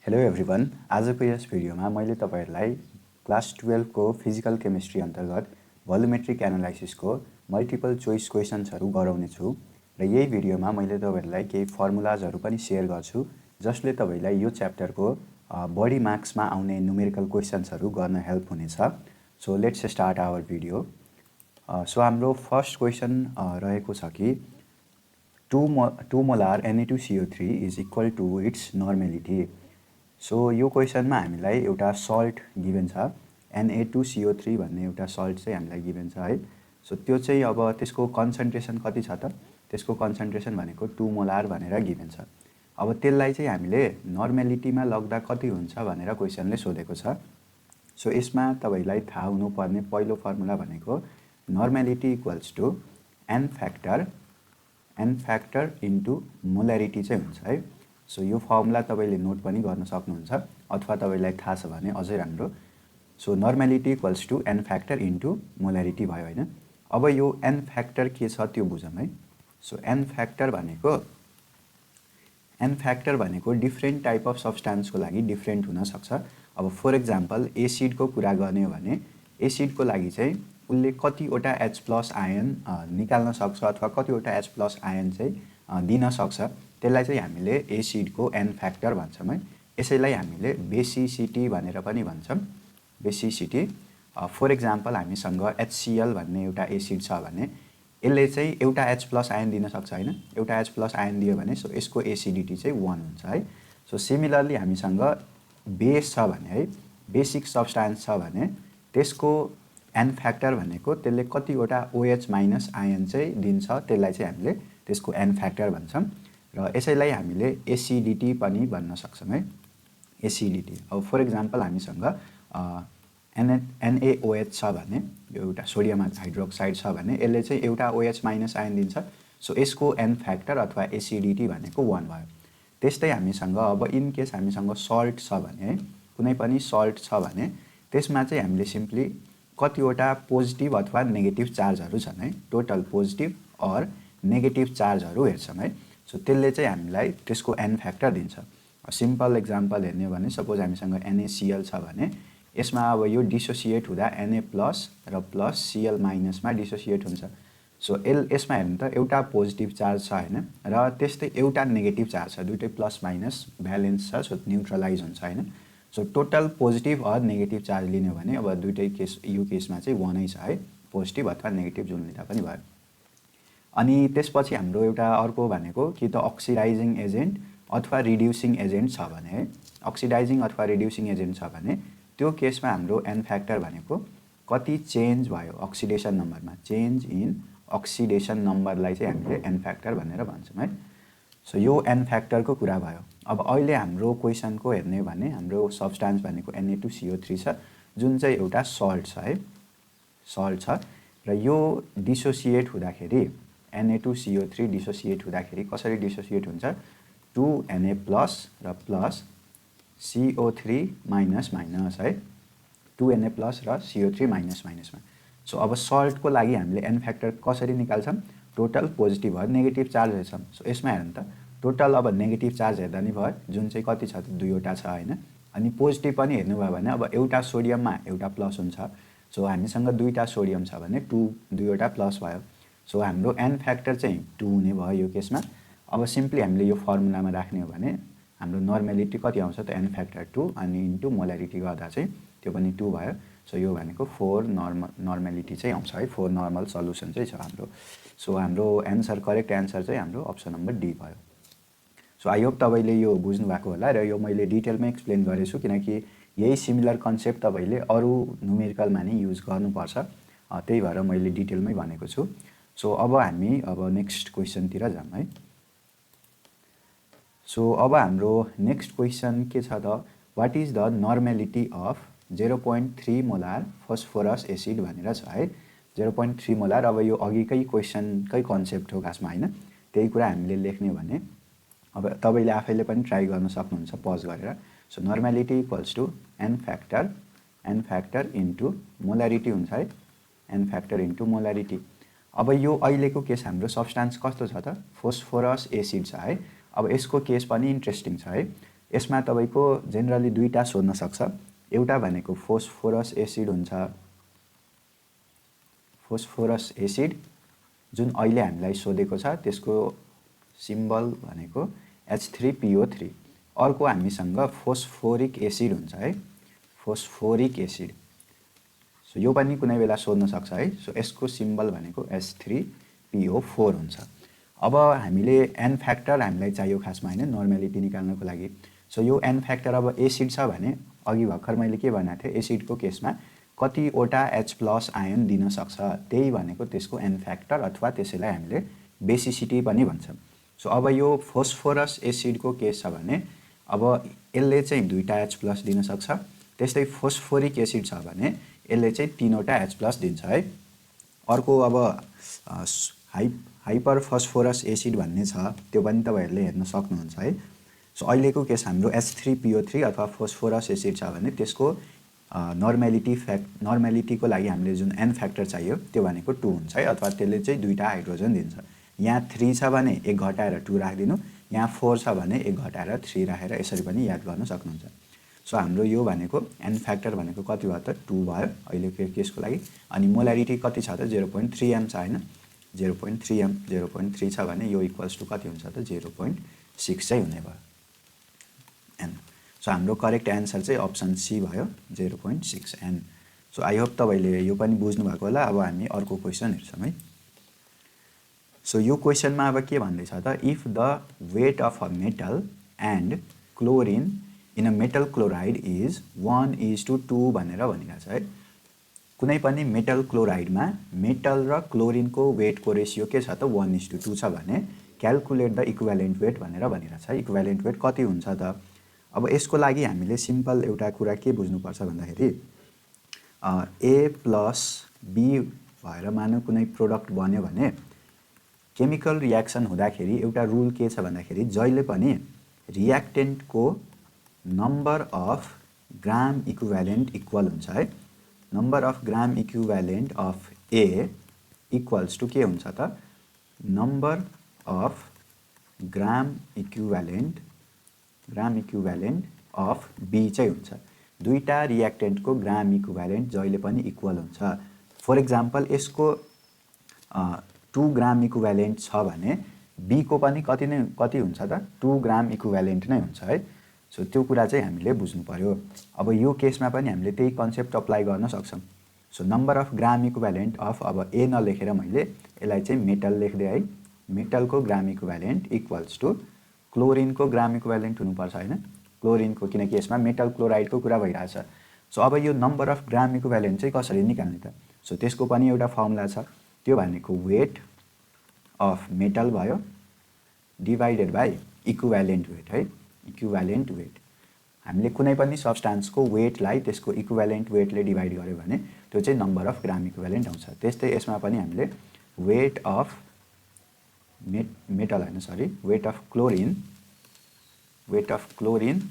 Hello everyone, आजको यस भिडियोमा मैले तपाईहरुलाई क्लास 12 को फिजिकल केमिस्ट्री अन्तर्गत भोल्युमेट्रिक एनालाइसिसको मल्टिपल चोइस क्वेशन्सहरु गराउने छु र यही भिडियोमा मैले तपाईहरुलाई केही फर्मुलाजहरु पनि शेयर गर्छु जसले तपाईलाई यो च्याप्टरको बढी मार्क्समा आउने न्यूमेरिकल क्वेशन्सहरु गर्न हेल्प हुनेछ। So let's start our video. So हाम्रो फर्स्ट क्वेशन रहेको छ कि 2 molar Na2CO3 is equal to its normality। सो यो क्वेशनमा हामीलाई एउटा सल्ट गिभन छ, Na2CO3 भन्ने एउटा सल्ट चाहिँ हामीलाई गिभन छ है। सो त्यो चाहिँ अब त्यसको कन्सन्ट्रेसन कति छ त? त्यसको कन्सन्ट्रेसन भनेको 2 मोलार भनेर गिभन छ। अब त्यसलाई चाहिँ हामीले नर्मालिटीमा लग्दा कति हुन्छ भनेर क्वेशनले सोधेको छ। सो यसमा तपाईलाई थाहा हुनुपर्ने पहिलो फर्मुला भनेको normality equals to n factor into molarity चाहिँ हुन्छ है। सो यो फर्मुला तपाईले नोट पनि गर्न सक्नुहुन्छ अथवा तपाईलाई थाहा छ भने अझै राम्रो। So normality equals to n factor into molarity भयो हैन। अब यो n फ्याक्टर के छ त्यो बुझौँ है। सो n फ्याक्टर भनेको डिफरेन्ट टाइप अफ सब्स्टान्सको लागि डिफरेन्ट हुन सक्छ। अब फर एक्जाम्पल एसिडको कुरा गर्ने हो भने एसिडको लागि चाहिँ उले कतिवटा H+ आयन निकाल्न सक्छ अथवा कतिवटा H+ आयन चाहिँ दिन सक्छ, त्यसलाई चाहिँ हामीले एसिडको n फ्याक्टर भन्छौं है। यसैलाई हामीले बेसिसिटी भनेर पनि भन्छौं। बेसिसिटी फर एक्जाम्पल हामीसँग HCl भन्ने एउटा एसिड छ भने यसले चाहिँ एउटा H+ आयन दिन सक्छ हैन। एउटा H+ आयन दियो भने सो यसको एसिडिटी चाहिँ 1 हुन्छ है। सो सिमिलरली हामीसँग बेस छ भने है, बेसिक सब्स्टान्स छ भने त्यसको n फ्याक्टर भनेको त्यसले कतिवटा OH- आयन चाहिँ दिन्छ, त्यसलाई चाहिँ हामीले त्यसको n फ्याक्टर भन्छौं र यसैलाई हामीले एसिडिटी पनि भन्न सक्छौं है। एसिडिटी अब फर एक्जाम्पल हामीसँग NaOH छ भने यो एउटा सोडियम हाइड्रोक्साइड छ भने यसले चाहिँ एउटा OH- आयन दिन्छ। सो यसको n फ्याक्टर अथवा एसिडिटी भनेको 1 भयो। त्यस्तै हामीसँग अब इन केस हामीसँग सल्ट छ भने है, कुनै पनि सल्ट छ भने त्यसमा चाहिँ हामीले सिम्पली कतिवटा पोजिटिभ अथवा नेगेटिभ चार्जहरु छन् है, टोटल पोजिटिभ अर नेगेटिभ चार्जहरु हेर्छौं है। सो त्यसले चाहिँ हामीलाई त्यसको n फ्याक्टर दिन्छ। सिम्पल एक्जाम्पल हेर्ने हो भने सपोज हामीसँग NaCl छ भने यसमा अब यो डिसोसिएट हुँदा Na+ र Cl- मा डिसोसिएट हुन्छ। सो यसमा हेर्नु त एउटा पोजिटिभ चार्ज छ हैन र त्यस्तै एउटा नेगेटिभ चार्ज छ, दुईटै प्लस माइनस भ्यालेन्स छ, सो न्यूट्रलाइज हुन्छ हैन। So total positive or negative charge लिने हो भने अब दुईटै केस यो केसमा चाहिँ 1 नै छ है, पोजिटिभ अथवा नेगेटिभ जुन लिँदा पनि भयो। अनि त्यसपछि हाम्रो एउटा अर्को भनेको कि त अक्सिडाइजिङ एजेन्ट अथवा रिड्युसिङ एजेन्ट छ भने है, अक्सिडाइजिङ अथवा रिड्युसिङ एजेन्ट छ भने त्यो केसमा हाम्रो n फ्याक्टर भनेको कति चेन्ज भयो अक्सिडेसन नम्बरमा, चेन्ज इन अक्सिडेसन नम्बरलाई चाहिँ हामीले n फ्याक्टर भनेर भन्छौं है। सो यो n फ्याक्टरको कुरा भयो। अब अहिले हाम्रो क्वेशनको हेर्ने भने हाम्रो सब्स्टान्स भनेको Na2CO3 छ जुन चाहिँ एउटा सल्ट छ है, सल्ट छ र यो डिसोसिएट हुँदाखेरि Na2CO3 डिसोसिएट हुँदाखेरि कसरी डिसोसिएट हुन्छ, 2Na+ र प्लस CO3- है, 2Na+ र CO3- मा। सो अब सल्टको लागि हामीले n फ्याक्टर कसरी निकाल्छौं, total positive or negative charge हेर्छौं। सो यसमा हेर्नु त टोटल अब नेगेटिभ चार्ज हेर्दा नि भयो, जुन चाहिँ कति छ त 2 वटा छ हैन। अनि पोजिटिभ पनि हेर्नु भयो भने अब एउटा सोडियममा एउटा प्लस हुन्छ। सो हामीसँग दुईटा सोडियम छ भने 2 वटा प्लस भयो। सो हाम्रो n फ्याक्टर चाहिँ 2 हुने भयो यो केसमा। अब सिम्पली हामीले यो फर्मुलामा राख्ने हो भने हाम्रो नर्मालिटी कति आउँछ त n फ्याक्टर 2 अनि इन्टु मोलारिटी गर्दा चाहिँ त्यो पनि 2 भयो। सो यो भनेको 4 नर्मालिटी चाहिँ आउँछ है, 4 नर्मल सल्युसन चाहिँ छ हाम्रो। सो हाम्रो एन्सर करेक्ट एन्सर चाहिँ हाम्रो अप्सन नम्बर डी भयो। सो आई होप तपाईले यो बुझ्नु भएको होला र यो मैले डिटेलमा एक्सप्लेन गरेछु किनकि यही सिमिलर कन्सेप्ट तपाईले अरु न्यूमेरिकलमा नि युज गर्नुपर्छ, त्यही भएर मैले डिटेलमै भनेको छु। सो अब हामी नेक्स्ट क्वेशनतिर जाम है। सो अब हाम्रो नेक्स्ट क्वेशन के छ त, what is the normality of 0.3 molar phosphorus acid भनेर छ है। 0.3 मोलार अब यो अघिकै क्वेशनकै कन्सेप्ट हो खासमा हैन, त्यही कुरा हामीले लेख्ने भने अब तपाईले आफैले पनि ट्राई गर्न सक्नुहुन्छ पज गरेर। So normality equals to n factor into molarity हुन्छ है, n फ्याक्टर इन्टु मोलारिटी। अब यो अहिलेको केस हाम्रो सब्स्टान्स कस्तो छ त, फोस्फोरस एसिड छ है। अब यसको केस पनि इन्ट्रेस्टिङ छ है। यसमा तपाईको जेनरली दुईटा सोध्न सक्छ। एउटा भनेको फोस्फोरस एसिड हुन्छ, फोस्फोरस एसिड जुन अहिले हामीलाई सोधेको छ त्यसको सिम्बल भनेको H3PO3। अर्को हामीसँग फोस्फोरिक एसिड हुन्छ है, फोस्फोरिक एसिड। सो यो पनि कुनै बेला सोध्न सक्छ है। सो यसको सिम्बल भनेको H3PO4 हुन्छ। अब हामीले n फ्याक्टर हामीलाई चाहियो खासमा हैन नर्मालिटी निकाल्नको लागि। सो यो n फ्याक्टर अब एसिड छ भने अघि भर्खर मैले के भनेको थिएँ, एसिडको केसमा कतिवटा H+ आयन दिन सक्छ, त्यही भनेको त्यसको n फ्याक्टर अथवा त्यसैलाई हामीले बेसिसिटी पनि भन्छ। सो अब यो फोस्फोरस एसिडको केस छ भने अब यसले चाहिँ दुईटा H+ दिन सक्छ। त्यस्तै फोस्फोरिक एसिड छ भने यसले चाहिँ तीनवटा H+ दिन्छ है। अर्को अब हाइपर फोस्फोरस एसिड भन्ने छ, त्यो पनि तपाईहरुले हेर्न सक्नुहुन्छ है। सो अहिलेको केस हाम्रो H3PO3 अथवा फोस्फोरस एसिड छ भने त्यसको नर्मालिटीको लागि हामीले जुन n फ्याक्टर चाहियो त्यो भनेको 2 हुन्छ है, अथवा त्यसले चाहिँ दुईटा हाइड्रोजन दिन्छ। यहाँ 3 छ भने 1 घटाएर 2 राख्दिनु, यहाँ 4 छ भने 1 घटाएर 3 राखेर यसरी पनि याद गर्न सक्नुहुन्छ। सो हाम्रो यो भनेको n फ्याक्टर भनेको कति भयो त 2 भयो अहिलेको केसको लागि। अनि मोलारिटी कति छ त 0.3 m छ हैन, 0.3 m 0.3 छ भने यो इक्वल्स टु कति हुन्छ त 0.6 चाहिँ हुने भयो n। सो हाम्रो करेक्ट एन्सर चाहिँ अप्सन सी भयो 0.6 n। सो आई होप तपाईले यो पनि बुझ्नु भएको होला। अब हामी अर्को क्वेशन हेर्छौं है। सो यो क्वेशनमा अब के भन्दैछ त, if the weight of a metal and chlorine in a metal chloride is 1:2 भनेर भनिरहेको छ है। कुनै पनि मेटल क्लोराइडमा मेटल र क्लोरिनको वेटको रेशियो के छ त 1:2 छ भने क्याल्कुलेट द इक्विभ्यालेन्ट वेट भनेर भनिरहेको छ। इक्विभ्यालेन्ट वेट कति हुन्छ त? अब यसको लागि हामीले सिम्पल एउटा कुरा के बुझ्नुपर्छ भन्दाखेरि A प्लस B भएर मानौ कुनै प्रोडक्ट बन्यो भने केमिकल रियाक्सन हुँदाखेरि एउटा रुल के छ भन्दाखेरि जहिले पनि रियाक्टेन्टको number of gram equivalent equal हुन्छ है। Number of gram equivalent of A equals to के हुन्छ त number of gram equivalent of B चाहिँ हुन्छ। दुईटा रियाक्टेन्टको ग्राम इक्विभ्यालेन्ट जहिले पनि इक्वल हुन्छ। फर एक्जाम्पल यसको 2 ग्राम इक्विभ्यालेन्ट छ भने B को पनि कति हुन्छ त 2 ग्राम इक्विभ्यालेन्ट नै हुन्छ है। सो त्यो कुरा चाहिँ हामीले बुझ्नु पर्यो। अब यो केसमा पनि हामीले त्यही कन्सेप्ट अप्लाई गर्न सक्छौं। So number of gram equivalent of अब A नलेखेर मैले यसलाई चाहिँ मेटल लेख्दै है। मेटलको ग्राम इक्विभ्यालेन्ट इक्वल्स टु क्लोरिनको ग्राम इक्विभ्यालेन्ट हुनुपर्छ हैन, क्लोरिनको, किनकि यसमा मेटल क्लोराइडको कुरा भइरहेछ। सो अब यो नम्बर अफ ग्राम इक्विभ्यालेन्ट चाहिँ कसरी निकाल्ने त? सो त्यसको पनि एउटा फर्मुला छ, त्यो भनेको वेट अफ मेटल भयो डिवाइडेड बाइ इक्विभ्यालेन्ट वेट है। इक्विभ्यालेन्ट वेट हामीले कुनै पनि सब्स्टान्सको वेटलाई त्यसको इक्विभ्यालेन्ट वेटले डिवाइड गर्यो भने त्यो चाहिँ नम्बर अफ ग्राम इक्विभ्यालेन्ट आउँछ। त्यस्तै यसमा पनि हामीले weight of weight of chlorine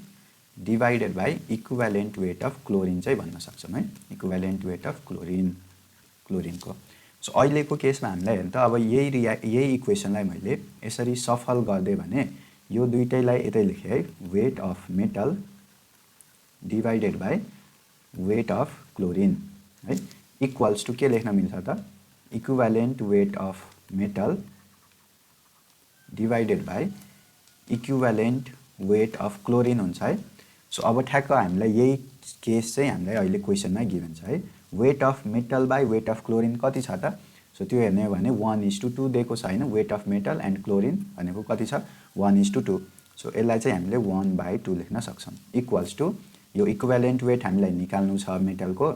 divided by equivalent weight of chlorine चाहिँ भन्न सक्छौं है। इक्विभ्यालेन्ट वेट अफ क्लोरिनको। सो अहिलेको केसमा हामीलाई हेर्नु त अब यही इक्वेसनलाई मैले यसरी सफल गर्दै भने यो दुईटैलाई यतै लेखे है, weight of metal divided by weight of chlorine है इक्वल्स टु के लेख्न मिल्छ त equivalent weight of metal divided by equivalent weight of chlorine हुन्छ है। सो अब ठ्याक्क हामीलाई यही केस चाहिँ हामीलाई अहिले क्वेसनमा गिभन छ है। Weight of metal by weight of chlorine कति छ त? सो त्यो हेर्ने हो भने 1:2 दिएको छ हैन। Weight of metal and chlorine भनेको कति छ 1:2। सो यसलाई चाहिँ हामीले 1/2 लेख्न सक्छौं इक्वल्स टु यो इक्विभ्यालेन्ट वेट हामीलाई निकाल्नु छ मेटलको,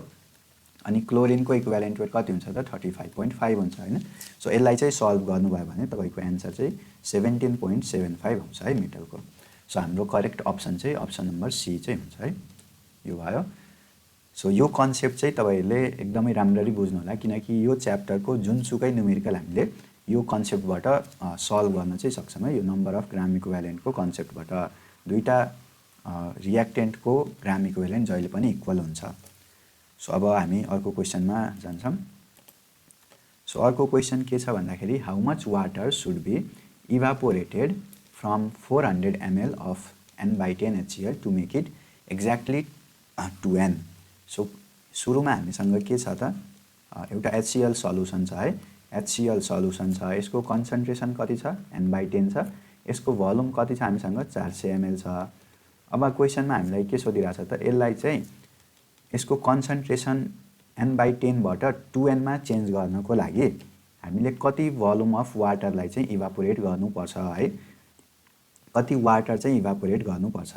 अनि क्लोरिनको इक्विभ्यालेन्ट वेट कति हुन्छ त 35.5 हुन्छ हैन। सो यसलाई चाहिँ सल्भ गर्नुभयो भने तपाईको एन्सर चाहिँ 17.75 आउँछ है मेटलको। सो हाम्रो करेक्ट अप्सन चाहिँ अप्सन नम्बर सी चाहिँ हुन्छ है। यो भयो। सो यो कन्सेप्ट चाहिँ तपाईहरुले एकदमै राम्ररी बुझ्नु होला, किनकि यो च्याप्टरको जुनसुकै न्युमेरिकल हामीले यो कन्सेप्टबाट सल्भ गर्न चाहिँ सक्छौं है। यो नम्बर अफ ग्राम इक्विभ्यालेन्टको कन्सेप्टबाट दुईटा रियाक्टेन्टको ग्राम इक्विभ्यालेन्ट जहिले पनि इक्वल हुन्छ। सो अब हामी अर्को क्वेशनमा जान्छौं। सो अर्को क्वेशन के छ भन्दाखेरि how much water should be evaporated from 400 ml of n/10 HCl to make it exactly 2n. So सुरुमा हामीसँग के छ त एउटा HCl सल्युसन छ है, HCl सल्युसन छ, यसको कन्सन्ट्रेसन कति छ n/10 छ, यसको भोल्युम कति छ हामीसँग 400 ml छ। अब क्वेसनमा हामीलाई के सोधिरहेछ त यसलाई चाहिँ यसको कन्सन्ट्रेसन n/10 बाट 2n मा चेन्ज गर्नको लागि हामीले कति भोल्युम अफ वाटरलाई चाहिँ इभापोरेट गर्नुपर्छ है, कति वाटर चाहिँ इभापोरेट गर्नुपर्छ।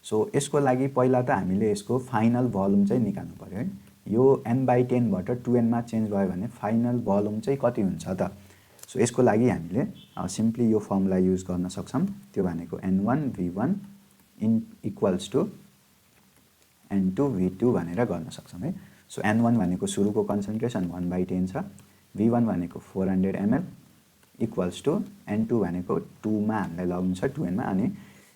सो यसको लागि पहिला त हामीले यसको फाइनल भोल्युम चाहिँ निकाल्नु पर्यो है। यो n/10 बाट 2n मा चेन्ज भयो भने फाइनल भोल्युम चाहिँ कति हुन्छ त। सो यसको लागि हामीले सिम्पली यो फर्मुला युज गर्न सक्छौं, त्यो भनेको n1v1 इक्वल्स टु n2v2 भनेर गर्न सक्छौं है। सो n1 भनेको सुरुको कन्सन्ट्रेसन 1/10 छ, v1 भनेको 400 ml इक्वल्स टु n2 भनेको 2 मा हामीलाई लगाउनु छ 2n मा, अनि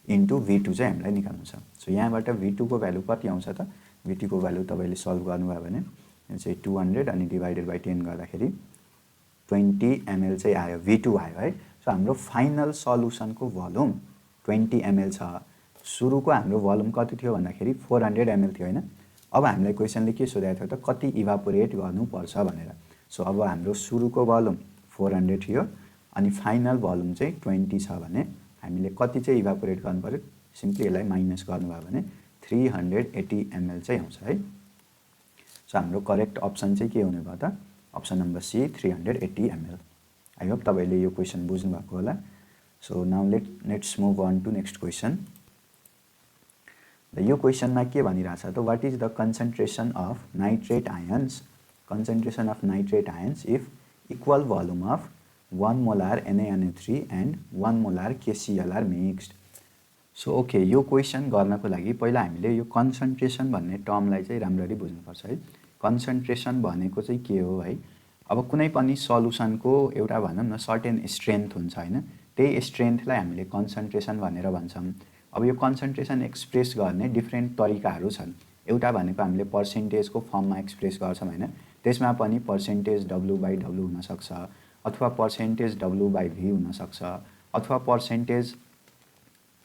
इन्टु v2 चाहिँ हामीलाई निकाल्नु छ। सो यहाँबाट v2 को भ्यालु कति आउँछ त, v2 को भ्यालु तपाईले सल्भ गर्नुभयो भने यो चाहिँ 200 अनि डिभाइडेड बाइ 10 गर्दाखेरि 20 ml चाहिँ आयो, v2 आयो है। सो हाम्रो फाइनल सल्युसनको भोल्युम 20 ml छ। सुरुको हाम्रो भोल्युम कति थियो भन्दाखेरि 400 ml थियो हैन। अब हामीलाई क्वेशनले के सोधेको थियो त कति इभापोरेट गर्नुपर्छ भनेर। सो अब हाम्रो सुरुको भोल्युम 400 थियो अनि फाइनल भोल्युम चाहिँ 20 छ भने हामीले कति चाहिँ इभापोरेट गर्नु पर्यो, सिम्पली यसलाई माइनस गर्नुभयो भने 380 ml चाहिँ आउँछ है। सो हाम्रो करेक्ट अप्सन चाहिँ के हुने भयो त, option number C 380 ml। I hope तपाईले यो क्वेशन बुझ्नु भएको होला। So now let's move on to next question. यो क्वेशनमा के भनिरहेछ त, what is the concentration of nitrate ions, concentration of nitrate ions if equal volume of 1 molar NaNO3 and 1 molar KCl are mixed। So okay, यो question गर्नको लागि पहिला हामीले यो कन्सन्ट्रेसन भन्ने टर्मलाई चाहिँ राम्ररी बुझ्नुपर्छ है। कन्सन्ट्रेसन भनेको चाहिँ के हो है, अब कुनै पनि सल्युसनको एउटा भनौं न सर्टेन स्ट्रेन्थ हुन्छ हैन, त्यही स्ट्रेन्थलाई हामीले कन्सन्ट्रेसन भनेर भन्छौं। अब यो कन्सन्ट्रेसन एक्सप्रेस गर्ने डिफरेन्ट तरिकाहरू छन्। एउटा भनेको हामीले पर्सेन्टेजको फर्ममा एक्सप्रेस गर्छौं हैन, त्यसमा पनि पर्सेन्टेज W/W हुन सक्छ, अथवा पर्सेन्टेज W/V हुन सक्छ, अथवा पर्सेन्टेज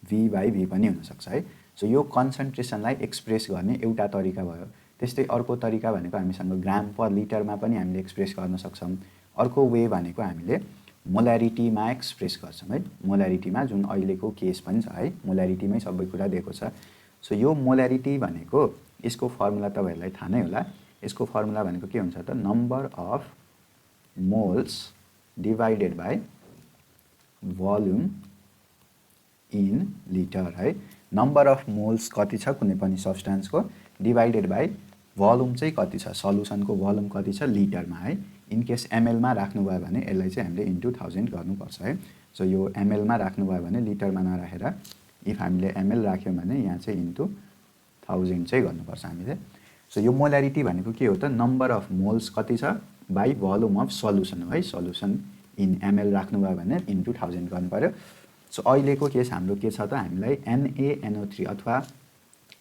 V/V पनि हुन सक्छ है। सो यो कन्सन्ट्रेसनलाई एक्सप्रेस गर्ने एउटा तरिका भयो। त्यस्तै अर्को तरिका भनेको हामीसँग ग्राम पर लिटरमा पनि हामीले एक्सप्रेस गर्न सक्छौं। अर्को वे भनेको हामीले मोलारिटीमा एक्सप्रेस गर्छौं है, मोलारिटीमा, जुन अहिलेको केस पनि छ है, मोलारिटीमै सबै कुरा दिएको छ। सो यो मोलारिटी भनेको यसको फर्मुला तपाईहरुलाई थाहा नै होला। यसको फर्मुला भनेको के हुन्छ त, number of moles divided by volume in litre है। नम्बर अफ मोल्स कति छ कुनै पनि सब्स्टेन्सको डिवाइडेड बाइ भोल्युम चाहिँ कति छ, सल्युसनको भोल्युम कति छ लिटरमा है। इन केस ml मा राख्नु भयो भने यसलाई चाहिँ हामीले इन्टु 1000 गर्नुपर्छ है। सो यो ml मा राख्नु भयो भने लिटरमा नराखेर इफ हामीले ml राख्यौं भने यहाँ चाहिँ इन्टु 1000 चाहिँ गर्नुपर्छ हामीले। सो यो मोलारिटी भनेको के हो त, नम्बर अफ मोल्स कति छ बाइ भोल्युम अफ सल्युसन हो है। सल्युसन इन ml राख्नु भयो भने इन्टु 1000 गर्नु पर्यो। सो अहिलेको केस हाम्रो के छ त, हामीलाई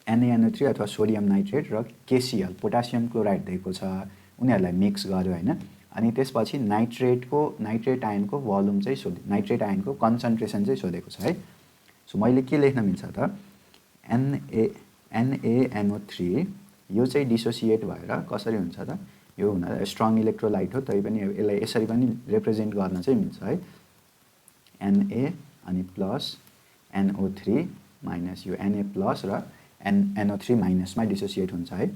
NaNO3 अथवा सोडियम नाइट्रेट र KCl पोटासियम क्लोराइड दिएको छ, उनीहरुलाई मिक्स गर्यो हैन। अनि त्यसपछि नाइट्रेट आयनको भोल्युम चाहिँ सोधे, नाइट्रेट आयनको कन्सन्ट्रेसन चाहिँ सोधेको छ है। सो मैले के लेख्न मिल्छ त, NaNO3 यो चाहिँ डिसोसिएट भएर कसरी हुन्छ त, यो हुन स्ट्रङ इलेक्ट्रोलाइट हो, तै पनि यसलाई यसरी पनि रिप्रेजेन्ट गर्न चाहिँ मिल्छ है। Na अनि प्लस NO3 माइनस यो Na प्लस र NO3 माइनस मा डिसोसिएट हुन्छ है।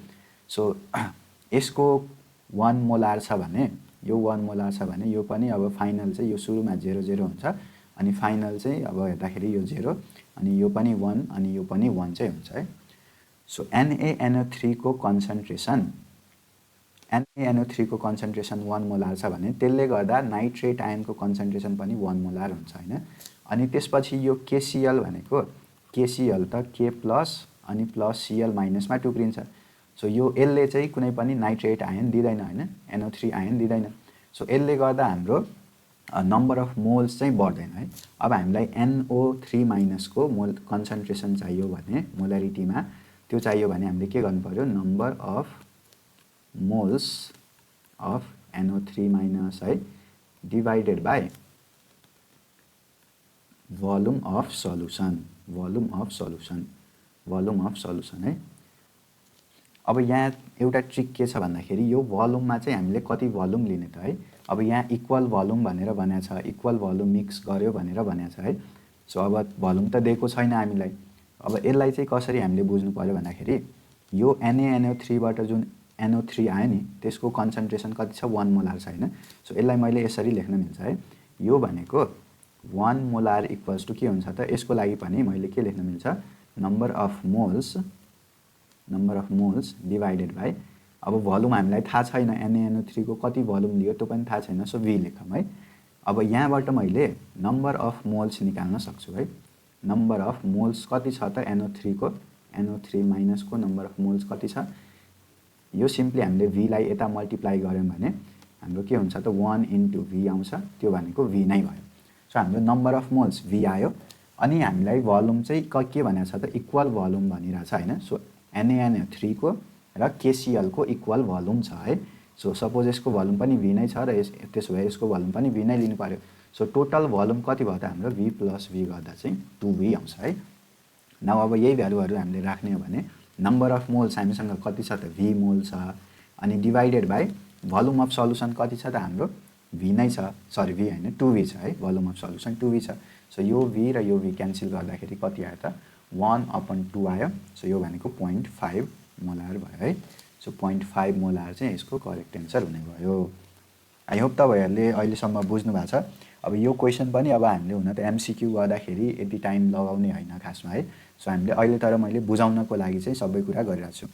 सो यसको 1 मोलार छ भने यो 1 मोलार छ भने यो पनि अब फाइनल चाहिँ यो सुरुमा 0 हुन्छ अनि फाइनल चाहिँ अब हेर्दाखेरि यो 0 अनि यो पनि 1 अनि यो पनि 1 चाहिँ हुन्छ है। सो NaNO3 को कन्सन्ट्रेसन 1 मोलार छ भने त्यसले गर्दा नाइट्रेट आयनको कन्सन्ट्रेसन पनि 1 मोलार हुन्छ हैन। अनि त्यसपछि यो KCl भनेको KCl त K प्लस अनि प्लस Cl माइनस मा टुक्रिन्छ। सो यो यसले चाहिँ कुनै पनि नाइट्रेट आयन दिदैन हैन, NO3 आयन दिदैन। सो यसले गर्दा हाम्रो नम्बर अफ मोल्स चाहिँ बढ्दैन है। अब हामीलाई NO3 माइनस को मोल कन्सन्ट्रेसन चाहियो भने मोलारिटीमा त्यो चाहियो भने हामीले के गर्नु पर्यो, number of moles of NO3 minus है divided by volume of solution. Volume of solution है। अब यहाँ एउटा ट्रिक के छ भन्दाखेरि यो भोल्युममा चाहिँ हामीले कति भोल्युम लिने त है। अब यहाँ इक्वल भोल्युम भनेर भनेको छ, इक्वल भोल्युम मिक्स गर्यो भनेर भनेको छ है। सो अब भोल्युम त दिएको छैन हामीलाई। अब यसलाई चाहिँ कसरी हामीले बुझ्नु पर्यो भन्दाखेरि यो NaNO3 बाट जुन NO3 आयो नि त्यसको कन्सन्ट्रेसन कति छ 1 मोलार छ हैन। सो यसलाई मैले यसरी लेख्न मिल्छ है। यो भनेको 1 मोलार इक्वल्स टु के हुन्छ त, यसको लागि पनि मैले के लेख्न मिल्छ, number of moles divided by, अब भोल्युम हामीलाई थाहा छैन NaNO3 को कति भोल्युम लियो त्यो पनि थाहा छैन। सो V लेखौँ है। अब यहाँबाट मैले नम्बर अफ मोल्स निकाल्न सक्छु है। नम्बर अफ मोल्स कति छ त NO3 को, NO3 माइनस को नम्बर अफ मोल्स कति छ, यो सिम्पली हामीले V लाई यता मल्टिप्लाई गर्यौं भने हाम्रो के हुन्छ त 1 * V आउँछ, त्यो भनेको V नै भयो। सो हाम्रो नम्बर अफ मोल्स V आयो अनि हामीलाई भोल्युम चाहिँ के भनेको छ त इक्वल भोल्युम भनिरहेछ हैन। सो NaNO3 को र KCl को इक्वल भोल्युम छ है। सो सपोज यसको भोल्युम पनि V नै छ र त्यसो भए यसको भोल्युम पनि V नै लिनु पर्यो। सो टोटल भोल्युम कति भयो त हाम्रो V + V गर्दा चाहिँ 2V आउँछ है। नाउ अब यही भ्यालुहरु हामीले राख्ने हो भने नम्बर अफ मोल्स हामीसँग कति छ त V मोल छ अनि divided by volume of solution कति छ त हाम्रो V नै छ, सरी V हैन 2V छ है। भोल्युम अफ सल्युसन 2V छ। सो यो V र यो V क्यान्सल गर्दाखेरि कति आयो त 1/2 आयो। सो यो भनेको 0.5 मोलार भयो है। सो 0.5 मोलार चाहिँ यसको करेक्ट एन्सर हुने भयो। आई होप तपाईहरुले अहिलेसम्म बुझ्नु भएको छ। अब यो क्वेशन पनि अब हामीले हुन त MCQ गर्दाखेरि यति टाइम लगाउने हैन खासमा है। सो हामीले अहिले तर मैले बुझाउनको लागि चाहिँ सबै कुरा गरिरहेको छु।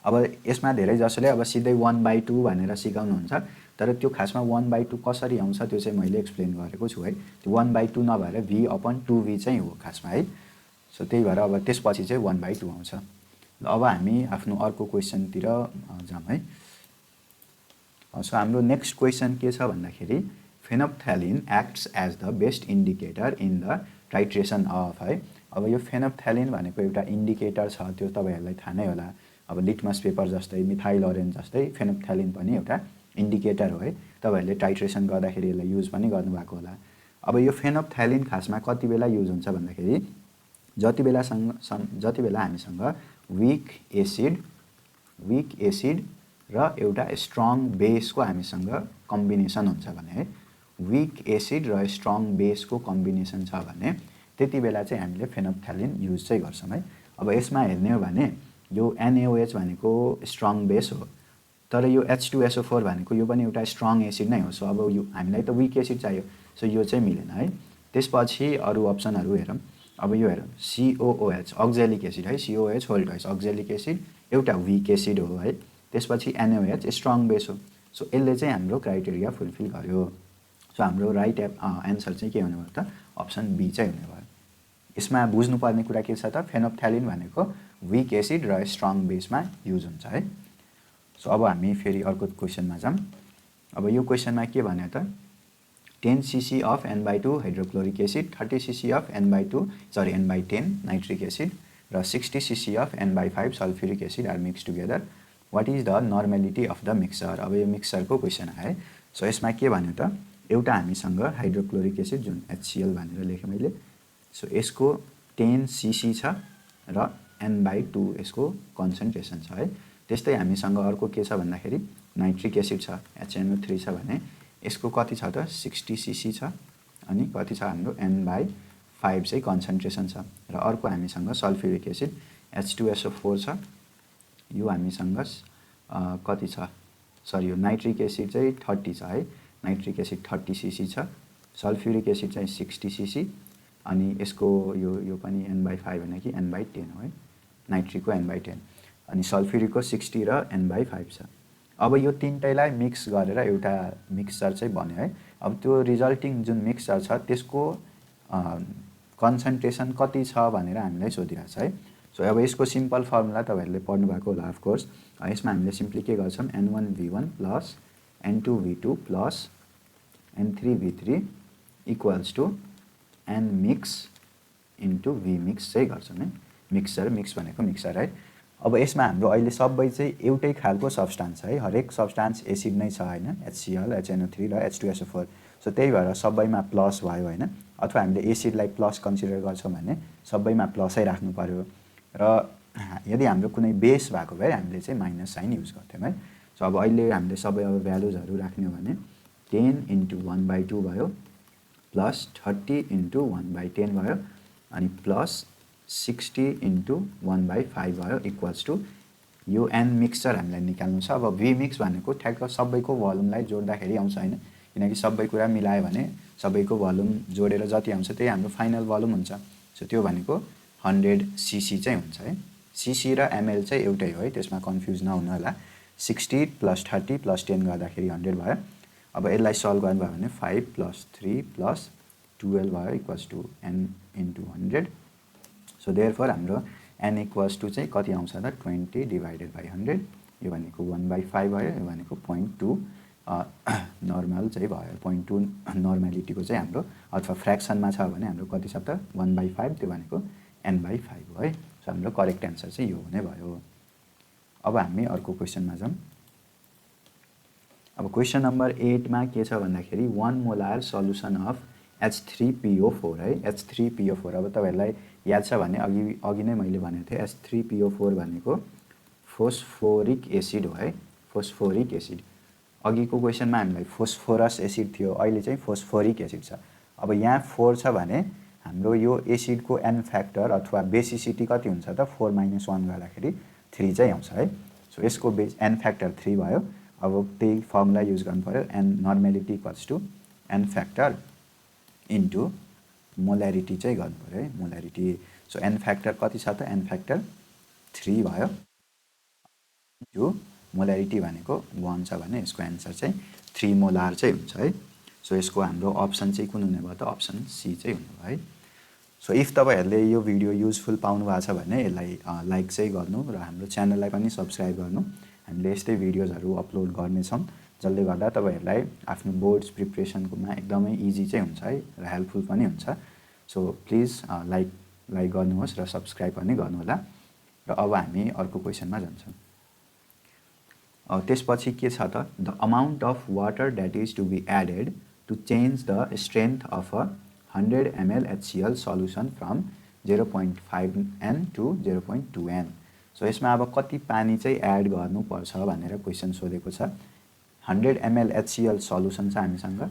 अब यसमा धेरै जसोले अब सिधै 1/2 भनेर सिकाउनुहुन्छ, तर त्यो खासमा 1/2 कसरी आउँछ त्यो चाहिँ मैले एक्सप्लेन गरेको छु है। त्यो 1/2 नभएर V/2V चाहिँ हो खासमा है। सो त्यही भएर अब त्यसपछि चाहिँ 1/2 आउँछ। ल अब हामी आफ्नो अर्को क्वेशनतिर जाम है। सो हाम्रो नेक्स्ट क्वेशन के छ भन्दाखेरि phenolphthalein acts as the best indicator in the titration of है। अब यो फेनोप्थ्यालिन भनेको एउटा इन्डिकेटर छ, त्यो तपाईहरुलाई थाहा नै होला। अब लिटमस पेपर जस्तै मिथाइल अरेन्ज जस्तै फेनोप्थ्यालिन पनि एउटा इन्डिकेटर हो है। तपाईहरुले टाइट्रेसन गर्दाखेरि यसलाई युज पनि गर्नुभएको होला। अब यो फेनोप्थ्यालिन खासमा कति बेला युज हुन्छ भन्दाखेरि जति बेला हामीसँग वीक एसिड र एउटा स्ट्रङ बेसको हामीसँग कम्बिनेसन हुन्छ भने है। वीक एसिड र स्ट्रङ बेसको कम्बिनेसन छ भने त्यति बेला चाहिँ हामीले फेनोप्थ्यालिन युज चाहिँ गर्छौं है। अब यसमा हेर्ने हो भने यो NaOH भनेको स्ट्रङ बेस हो, तर यो H2SO4 भनेको यो पनि एउटा स्ट्रङ एसिड नै हो। सो अब यो हामीलाई त वीक एसिड चाहियो, सो यो चाहिँ मिलेन है। त्यसपछि अरु अप्सनहरु हेरौं। अब यो हेरौं COOH अक्जेलिक एसिड है, COOH होल ट्वाइस अक्जेलिक एसिड एउटा वीक एसिड हो है। त्यसपछि NaOH स्ट्रङ बेस हो। सो यसले चाहिँ हाम्रो क्राइटेरिया फुलफिल गर्यो। सो हाम्रो राइट एन्सर चाहिँ के हुने भयो त अप्सन बी चाहिँ हुने भयो। यसमा बुझ्नुपर्ने कुरा के छ त फेनोप्थ्यालिन भनेको वीक एसिड र स्ट्रङ बेसमा युज हुन्छ है। सो अब हामी फेरि अर्को क्वेशनमा जाम। अब यो क्वेशनमा के भन्यो त 10 cc of N/2 hydrochloric acid, 30 cc of N/10 nitric acid र 60 cc of N/5 sulphuric acid are mix together. What is the normality of the mixture. अब यो मिक्सचरको क्वेशन आयो। सो यसमा के भन्यो त एउटा हामीसँग हाइड्रोक्लोरिक एसिड जुन HCl भनेर लेखेँ मैले। सो यसको 10 cc छ र N/2 यसको कन्सन्ट्रेसन छ है। त्यस्तै हामीसँग अर्को के छ भन्दाखेरि नाइट्रिक एसिड छ HNO3 छ भने यसको कति छ त 60 cc छ अनि कति छ हाम्रो N/5 चाहिँ कन्सन्ट्रेसन छ। र अर्को हामीसँग सल्फ्युरिक एसिड H2SO4 छ। यो हामीसँग कति छ, सरी यो नाइट्रिक एसिड चाहिँ 30 छ है। नाइट्रिक एसिड 30 cc छ, सल्फ्युरिक एसिड चाहिँ 60 cc अनि यसको यो पनि N/5 हैन कि N/10 हो है। नाइट्रिकको N/10 अनि सल्फ्युरिकको 60 र N/5 छ। अब यो तीनटैलाई मिक्स गरेर एउटा मिक्सचर चाहिँ बन्यो है। अब त्यो रिजल्टिङ जुन मिक्सचर छ त्यसको कन्सन्ट्रेसन कति छ भनेर हामीलाई सोधिरहेको छ है। सो अब यसको सिम्पल फर्मुला तपाईहरुले पढ्नु भएको होला अफ कोर्स। यसमा हामीले सिम्पली के गर्छौं N1V1 + N2V2 + N3V3 equals to N mix into V mix चाहिँ गर्छौं है। मिक्सचर मिक्स भनेको मिक्सचर है। अब यसमा हाम्रो अहिले सबै चाहिँ एउटै खालको सब्स्टान्स है। हरेक सब्स्टान्स एसिड नै छ हैन, HCl, HNO3 र H2SO4। सो त्यही भएर सबैमा प्लस भयो हैन। अथवा हामीले एसिडलाई प्लस कन्सिडर गर्छौँ भने सबैमा प्लसै राख्नु पर्यो र यदि हाम्रो कुनै बेस भएको भए हामीले चाहिँ माइनस साइन युज गर्थ्यौँ है। सो अब अहिले हामीले सबै अब भ्यालुजहरू राख्ने हो भने 10 × 1/2 भयो प्लस 30 × 1/10 भयो अनि प्लस 60 × 1/5 भयो इक्वल्स टु यो एन मिक्सचर हामीलाई निकाल्नु छ। अब भी मिक्स भनेको ठ्याक्क सबैको भोल्युमलाई जोड्दाखेरि आउँछ होइन, किनकि सबै कुरा मिलायो भने सबैको भोल्युम जोडेर जति आउँछ त्यही हाम्रो फाइनल भोल्युम हुन्छ। सो त्यो भनेको 100 cc चाहिँ हुन्छ है। सीसी र एमएल चाहिँ एउटै हो है, त्यसमा कन्फ्युज नहुनु होला। 60 + 30 + 10 गर्दाखेरि 100 भयो। अब यसलाई सल्भ गर्नुभयो भने 5 + 3 + 12 भयो equals to n × 100। So therefore हाम्रो n इक्वल्स टु चाहिँ कति आउँछ त 20 / 100। यो भनेको 1/5 भयो, यो भनेको 0.2 नर्मल चाहिँ भयो। 0.2 नर्मेलिटीको चाहिँ हाम्रो अथवा फ्र्याक्सनमा छ भने हाम्रो कति छ त 1/5, त्यो भनेको n/5 हो है। सो हाम्रो करेक्ट एन्सर चाहिँ यो हुने भयो। अब हामी अर्को क्वेसनमा जाउँ। अब क्वेसन नम्बर 8 मा के छ भन्दाखेरि 1 मोलार सल्युसन अफ H3PO4 है। H3PO4 अब तपाईहरुलाई याद छ भने अघि नै मैले भनेको थिएँ H3PO4 भनेको फोस्फोरिक एसिड हो है, फोस्फोरिक एसिड। अघिको क्वेसनमा हामीलाई फोस्फोरस एसिड थियो, अहिले चाहिँ फोस्फोरिक एसिड छ। अब यहाँ 4 छ भने हाम्रो यो एसिडको एन फ्याक्टर अथवा बेसिसिटी कति हुन्छ त 4 - 1 गर्दाखेरि 3 चाहिँ आउँछ है। सो यसको बेस एन फ्याक्टर 3 भयो। अब त्यही फर्मुला युज गर्नु पर्यो, N normality equals to N factor into molarity चाहिँ गर्नु पर्यो है, मोलारिटी। सो एन फ्याक्टर कति छ त एन फ्याक्टर 3 भयो इन्टु मोलारिटी भनेको 1 छ भने यसको एन्सर चाहिँ 3 मोलार चाहिँ हुन्छ है। सो यसको हाम्रो अप्सन चाहिँ कुन हुने भयो त अप्सन सी चाहिँ हुने भयो है। सो इफ तपाईहरुले यो भिडियो युजफुल पाउनु भएको छ भने यसलाई लाइक चाहिँ गर्नु र हाम्रो च्यानललाई पनि सब्स्क्राइब गर्नु। हामीले यस्तै भिडियोजहरु अपलोड गर्नेछौँ जसले गर्दा तपाईहरुलाई आफ्नो बोर्ड्स प्रिपरेसनकोमा एकदमै इजी चाहिँ हुन्छ है र हेल्पफुल पनि हुन्छ। सो प्लिज लाइक गर्नुहोस् र सब्स्क्राइब पनि गर्नु होला। र अब हामी अर्को क्वेसनमा जान्छौँ। त्यसपछि के छ त the amount of water that is to be added to change the strength of a 100 ml HCl solution from 0.5 n to 0.2 n। So यसमा अब कति पानी चाहिँ एड गर्नुपर्छ भनेर क्वेसन सोधेको छ। 100 ml HCl सल्युसन छ हामीसँग,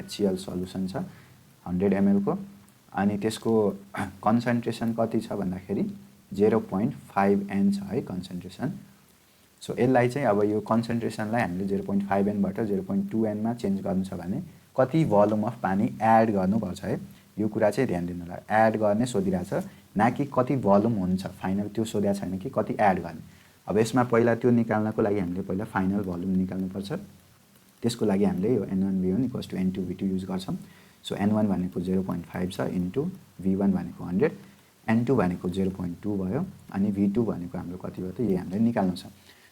HCl सल्युसन छ 100 ml को, अनि त्यसको कन्सन्ट्रेसन कति छ भन्दाखेरि 0.5 n छ है कन्सन्ट्रेसन। सो यसलाई चाहिँ अब यो कन्सन्ट्रेसनलाई हामीले 0.5 n बाट 0.2 n मा चेन्ज गर्नु छ भने कति भोल्युम अफ पानी एड गर्नुपर्छ है, यो कुरा चाहिँ ध्यान दिनु होला। एड गर्ने सोधिरहेछ, न कि कति भोल्युम हुन्छ फाइनल त्यो सोधेको छैन कि कति एड गर्ने। अब यसमा पहिला त्यो निकाल्नको लागि हामीले पहिला फाइनल भोल्युम निकाल्नुपर्छ। त्यसको लागि हामीले यो n1v1 = n2v2 युज गर्छौँ। सो n1 भनेको 0.5 छ इन्टु v1 भनेको 100, n2 भनेको 0.2 भयो अनि v2 भनेको हाम्रो कति भयो त यही हामीले निकाल्नु छ।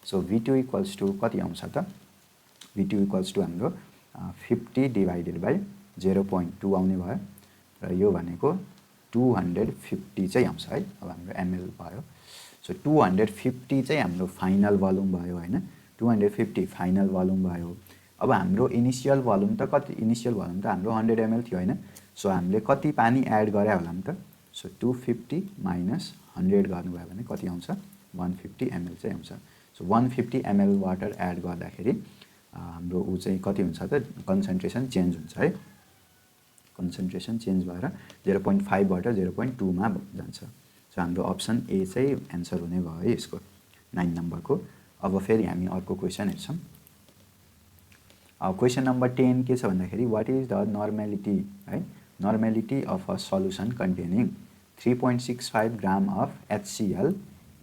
सो v2 इक्वल्स टु कति आउँछ त v2 इक्वल्स टु हाम्रो 50 / 0.2 आउने भयो र यो भनेको 250 चाहिँ आउँछ है। अब हाम्रो ml भयो। सो 250 चाहिँ हाम्रो फाइनल भोल्युम भयो हैन, 250 फाइनल भोल्युम भयो। अब हाम्रो इनिशियल भोल्युम त कति, इनिशियल भोल्युम त हाम्रो 100 ml थियो हैन। सो हामीले कति पानी एड गरे होला त, सो 250 - 100 गर्नुभयो भने कति आउँछ 150 ml चाहिँ आउँछ। सो 150 ml वाटर एड गर्दाखेरि हाम्रो उ चाहिँ कति हुन्छ त कन्सन्ट्रेसन चेन्ज हुन्छ है। कन्सन्ट्रेसन चेन्ज भएर 0.5 बाट 0.2 मा जान्छ। सो हाम्रो अप्सन ए चाहिँ एन्सर हुने भयो है यसको 9 नम्बरको। अब फेरि हामी अर्को क्वेसन हेर्छौँ। क्वेसन नम्बर 10 के छ भन्दाखेरि व्हाट इज द नर्मेलिटी है, normality of a solution containing 3.65 gram of HCl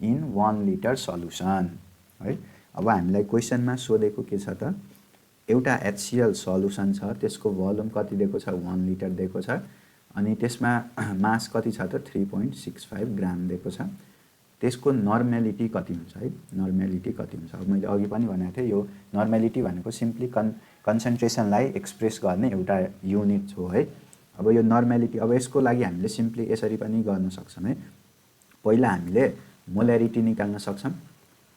in 1 litre solution है। अब हामीलाई क्वेसनमा सोधेको के छ त एउटा HCl सल्युसन छ, त्यसको भोल्युम कति दिएको छ 1 लिटर दिएको छ अनि त्यसमा मास कति छ त 3.65 ग्राम दिएको छ। त्यसको नर्मेलिटी कति हुन्छ है, नर्मेलिटी कति हुन्छ। अब मैले अघि पनि भनेको थिएँ यो नर्मेलिटी भनेको सिम्पली कन्सन्ट्रेसनलाई एक्सप्रेस गर्ने एउटा युनिट हो है। अब यो नर्मेलिटी अब यसको लागि हामीले सिम्पली यसरी पनि गर्न सक्छौँ है। पहिला हामीले मोलारिटी निकाल्न सक्छौँ।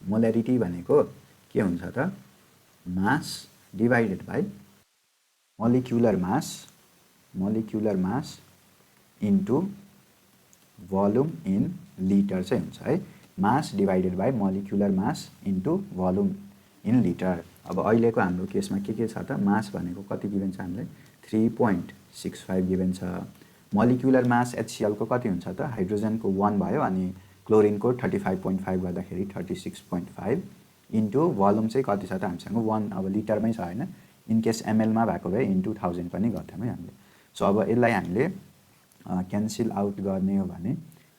मोलारिटी भनेको के हुन्छ त mass divided by molecular mass into volume in litre चाहिँ हुन्छ है mass divided by molecular mass into volume in litre अब अहिलेको हाम्रो केसमा के छ त मास भनेको कति गिभन छ हामीलाई 3.65 गिभन छ मोलिकुलर मास HCl को कति हुन्छ त हाइड्रोजनको 1 भयो अनि क्लोरिनको 35.5 गर्दाखेरि 36.5 इन्टु भोल्युम चाहिँ कति छ त हामीसँग 1 अब लिटरमै छ हैन इन केस ml मा भएको भए इन्टु 1000 पनि गर्थ्यौँ है हामीले सो अब यसलाई हामीले क्यान्सल आउट गर्ने हो भने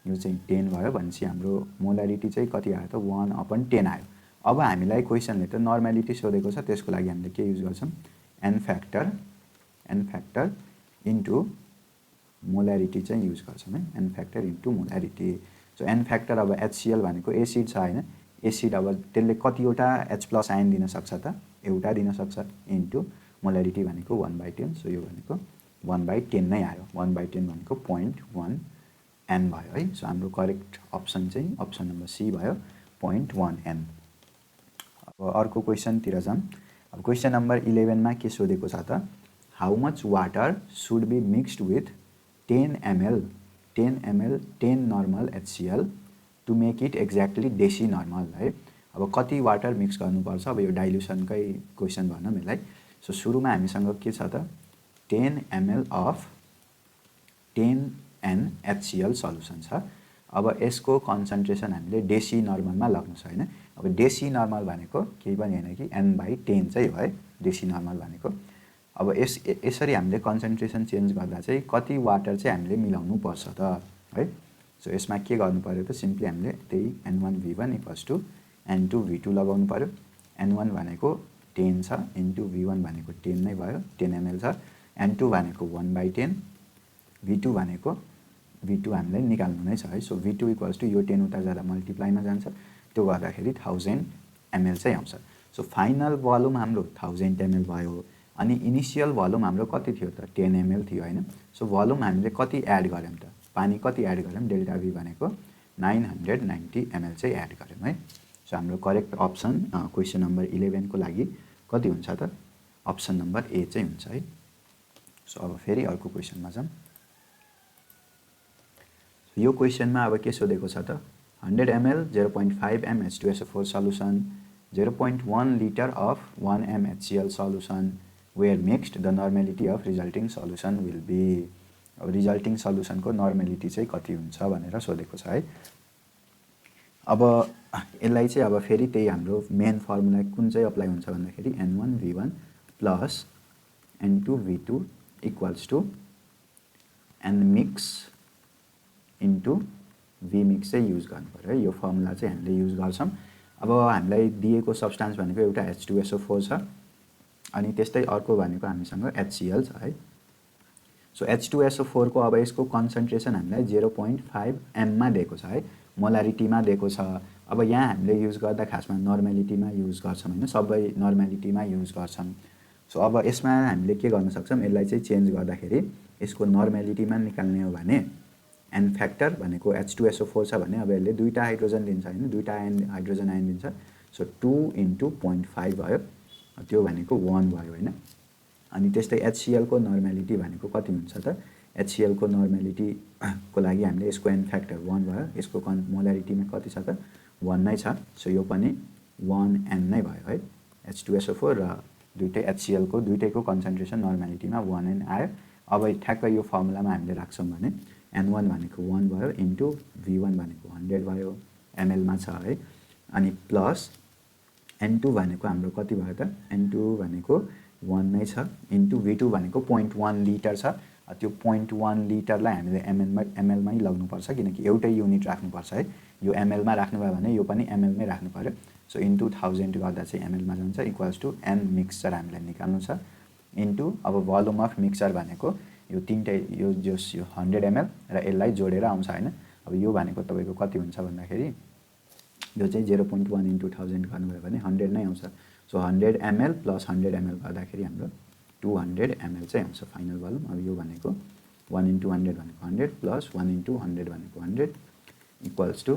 यो चाहिँ 10 भयो भनेपछि हाम्रो मोलारिटी चाहिँ कति आयो त 1/10 आयो अब हामीलाई क्वेशनले त नर्मालिटी सोधेको छ त्यसको लागि हामीले के युज गर्छौं n फ्याक्टर इन्टु मोलारिटी चाहिँ युज गर्छौं है n factor into molarity so n factor अब HCl भनेको एसिड छ हैन एसिड अब त्यसले कतिवटा H+ आयन दिन सक्छ त एउटा दिन सक्छ इन्टु मोलारिटी भनेको 1/10 सो यो भनेको 1/10 नै आयो 1/10 भनेको 0.1 n भयो है सो हाम्रो करेक्ट अप्सन चाहिँ अप्सन नम्बर सी भयो 0.1 n अब अर्को क्वेशनतिर जाम अब क्वेशन नम्बर 11 मा के सोधेको छ त how much water should be mixed with 10 ml 10 normal HCl to make it exactly deci normal है अब कति वाटर मिक्स गर्नुपर्छ अब यो डाइल्युसनकै क्वेशन भनौँ यसलाई सो सुरुमा हामीसँग के छ त 10 ml of 10N HCl solution छ अब यसको कन्सन्ट्रेसन हामीले डेसी नर्मलमा लग्नु छ हैन अब डेसी नर्मल भनेको केही पनि हैन कि n/10 चाहिँ हो है डेसी नर्मल भनेको अब यसरी हामीले कन्सन्ट्रेसन चेन्ज गर्दा चाहिँ कति वाटर चाहिँ हामीले मिलाउनु पर्छ त है सो यसमा के गर्नु पर्यो त सिम्पली हामीले त्यही n1v1 = n2v2 लगाउनु पर्यो n1 भनेको 10 छ इन्टु v1 भनेको 10 नै भयो 10 ml छ n2 भनेको 1/10 v2 भनेको v2 हामीलाई निकाल्नु नै छ है सो v2 = यो 10 उता जाँदा मल्टिप्लाईमा जान्छ त्यो गर्दाखेरि 1000 ml चाहिँ आउँछ सो फाइनल भोल्युम हाम्रो 1000 ml भयो अनि इनिशियल भोल्युम हाम्रो कति थियो त 10 ml थियो हैन सो भोल्युम हामीले कति एड गर्यौं त पानी कति एड गर्यौं डेल्टा v भनेको 990 ml चाहिँ एड गर्यौं है सो हाम्रो करेक्ट अप्सन क्वेशन नम्बर 11 को लागि कति हुन्छ त अप्सन नम्बर ए चाहिँ हुन्छ है सो अब फेरि अर्को क्वेशनमा जाम यो क्वेशनमा अब के सोधेको छ त 100 ml 0.5 m H2SO4 solution 0.1 liter of 1 m HCl solution where mixed the normality of resulting solution will be अब रिजल्टिङ सल्युसन को नर्मालिटी चाहिँ कति हुन्छ भनेर सोधेको छ है अब यसलाई चाहिँ अब फेरि त्यही हाम्रो मेन फर्मुला कुन चाहिँ अप्लाई हुन्छ भन्दाखेरि n1v1 plus n2v2 equals to n mix into v mix चाहिँ युज गर्नु पर्यो है यो फर्मुला चाहिँ हामीले युज गर्छौं अब हामीलाई दिएको सब्स्टेन्स भनेको एउटा H2SO4 छ अनि त्यस्तै अर्को भनेको हामीसँग HCl छ है सो H2SO4 को अब यसको कन्सन्ट्रेसन हामीलाई 0.5 m मा दिएको छ है मोलारिटीमा दिएको छ अब यहाँ हामीले युज गर्दा खासमा नर्मालिटीमा युज गर्छौं हैन सबै नर्मालिटीमा युज गर्छौं सो अब यसमा हामीले के गर्न सक्छौं यसलाई चाहिँ चेन्ज गर्दाखेरि यसको नर्मालिटीमा निकाल्ने हो भने n फ्याक्टर भनेको H2SO4 छ भने अब यसले दुईटा हाइड्रोजन दिन्छ हैन दुईटा हाइड्रोजन आयन दिन्छ सो 2 * 0.5 भयो त्यो भनेको 1 भयो हैन अनि त्यस्तै HCl को नर्मालिटी भनेको कति हुन्छ त HCl को नर्मालिटी को लागि हामीले यसको n फ्याक्टर 1 भयो यसको मोलारिटीमा कति छ त 1 नै छ सो यो पनि 1n नै भयो है H2SO4 र दुईटै HCl को दुईटैको कन्सन्ट्रेसन नर्मालिटीमा 1n आयो अब ठ्याक्क यो फर्मुलामा हामीले राख्छौं भने n1 भनेको 1 भयो इन्टु v1 भनेको 100 भयो ml मा छ है अनि प्लस n2 भनेको हाम्रो कति भयो त n2 भनेको 1 नै छ इन्टु v2 भनेको 0.1 लिटर छ त्यो 0.1 लिटरलाई हामीले ml मै लग्नु पर्छ किनकि एउटै युनिट राख्नु पर्छ है यो ml मा राख्नु भयो भने यो पनि ml मै राख्नु पर्यो सो इन्टु 1000 गर्दा चाहिँ ml मा जान्छ इक्वल्स टु n मिक्सचर हामीले निकाल्नु छ इन्टु अब भोल्युम अफ मिक्सचर भनेको यो तीनटै यो 100 ml र यसलाई जोडेर आउँछ हैन अब यो भनेको तपाईको कति हुन्छ भन्दाखेरि यो चाहिँ 0.1 इन्टु 1000 गर्नुभयो भने 100 नै आउँछ सो 100 ml प्लस 100 ml गर्दाखेरि हाम्रो 200 ml चाहिँ आउँछ फाइनल भोल्युम अब यो भनेको 1 इन्टु 100 भनेको 100 प्लस 1 इन्टु 100 भनेको 100 इक्वल्स टु